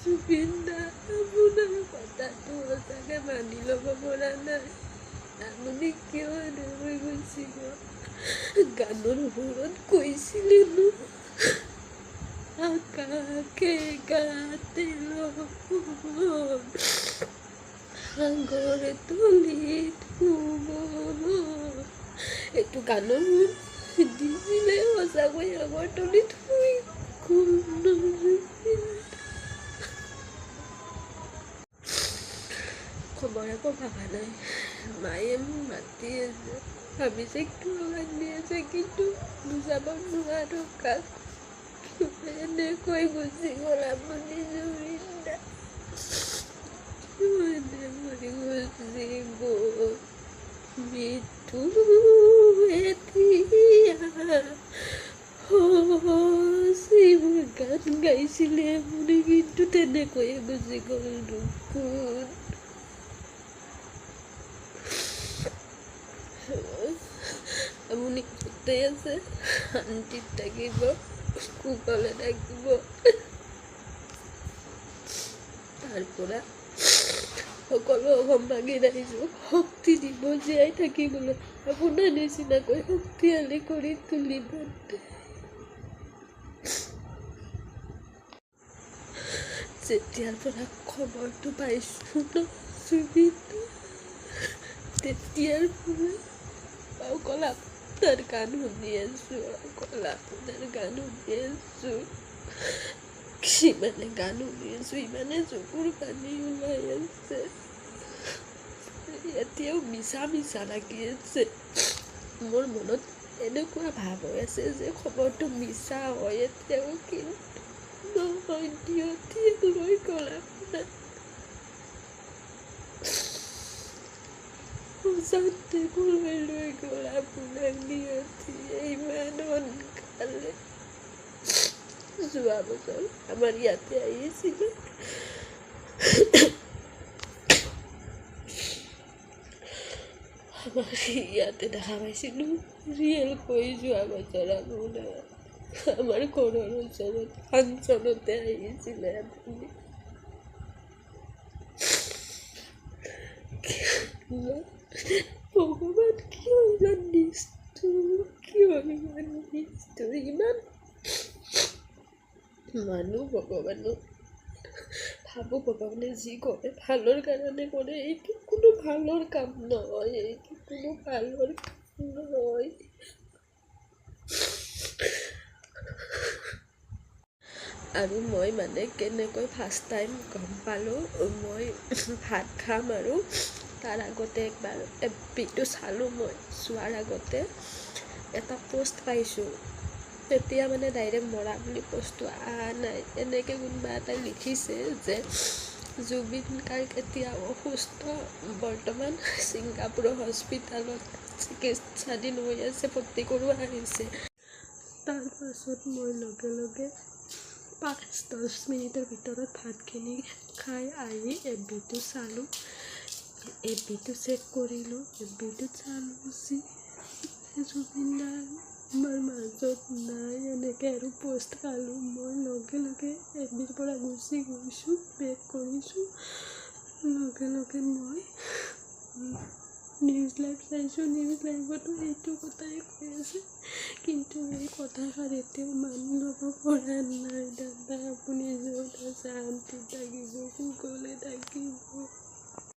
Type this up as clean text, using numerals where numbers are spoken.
জুবিন দা আপোনাৰ কথাটো সঁচাকৈ মানি ল'ব পৰা নাই। আপুনি কিয় এনেকৈ গুচি গ'ল? গানৰ সুৰত কৈছিলে ন, আকাশে গাতে লয়, সাগৰ তলিত শুব মই। এইটো গানৰ সুৰ দিছিলে সঁচাকৈ সাগৰ তলিত শুই খবৰ একো ভাবা নাই। মায়ে মোক মাতি আছে, ভাবিছে কিয় কান্দি আছে, কিন্তু বুজাব নোৱাৰো কাক। এনেকৈ গুচি গ'ল আপুনি জুবিন দা, এনেকৈ গুচি গ'ল। মৃত্যু এতিয়া যিবোৰ গান গাইছিলে আপুনি, কিন্তু তেনেকৈয়ে গুচি গ'ল দুখোন। আপুনি গোটেই আছে, শান্তিত থাকিব, কুশলে থাকিব। তাৰ পৰা সকলো অসমবাসী ৰাইজক শক্তি দিব জীয়াই থাকিবলৈ, আপোনাৰ নিচিনাকৈ শক্তিশালী কৰি তুলিব। যেতিয়াৰ পৰা খবৰটো পাইছোঁ ন জুবিন, তেতিয়াৰ পৰা অকল আপোনাৰ গান শুনি আছোঁ, অকল আপোনাৰ গান শুনি আছোঁ। যিমানে গান শুনি আছোঁ ইমানে চকুৰ পানী ওলাই আছে। এতিয়াও মিছা মিছা লাগি আছে। মোৰ মনত এনেকুৱা ভাৱ হৈ আছে যে খবৰটো মিছা হয় এতিয়াও, কিন্তু নহয়, নিয়তি লৈ গ'ল আপোনাক। সঁচাতে লৈ গ'ল আপোনাক নিয়তিয়ে ইমান সোনকালে। যোৱা বছৰ আমাৰ ইয়াতে আহিছিলে, আমাৰ ইয়াতে দেখা পাইছিলোঁ ৰিয়েলকৈ। যোৱা বছৰ আপোনাৰ আমাৰ ঘৰৰ ওচৰত ফাংচনতে আহিছিলে আপুনি। ভগৱান কিয় ইমান নিষ্ঠুৰ, কিয় ইমান নিষ্ঠুৰ? ইমান মানুহ ভগৱানক ভাবোঁ, ভগৱানে যি কৰে ভালৰ কাৰণে কৰে। এইটো কোনো ভালৰ কাম নহয়, এইটো কোনো ভালৰ কাম নহয়। আৰু মই মানে কেনেকৈ ফাৰ্ষ্ট টাইম গম পালোঁ, মই ভাত খাম আৰু তাৰ আগতে একবাৰ এফবিটো চালোঁ। মই চোৱাৰ আগতে এটা পোষ্ট পাইছোঁ, তেতিয়া মানে ডাইৰেক্ট মৰা বুলি পোষ্টটো অহা নাই। এনেকৈ কোনোবা এটাই লিখিছে যে জুবিন গাৰ্গ এতিয়া অসুস্থ, বৰ্তমান ছিংগাপুৰৰ হস্পিটেলত চিকিৎসাধীন হৈ আছে, ভৰ্তি কৰোৱা হৈছে। তাৰপাছত মই লগে লগে 5-10 মিনিটৰ ভিতৰত ভাতখিনি খাই আহি এফবিটো চালোঁ। এফবিটো চেক কৰিলোঁ, এফবিটোত চালোঁ যে জুবিন দা আমাৰ মাজত নাই। এনেকৈ আৰু পোষ্ট পালোঁ। মই লগে লগে এফবিৰ পৰা গুচি গৈছোঁ, বেক কৰিছোঁ। লগে লগে মই নিউজ লাইভ চাইছোঁ। নিউজ লাইভতো সেইটো কথাই কৈ আছে, কিন্তু এই কথাষাৰ এতিয়াও মানি ল'ব পৰা নাই। দাদা আপুনি য'ত আছে শান্তিত থাকিব, কুশলে থাকিব।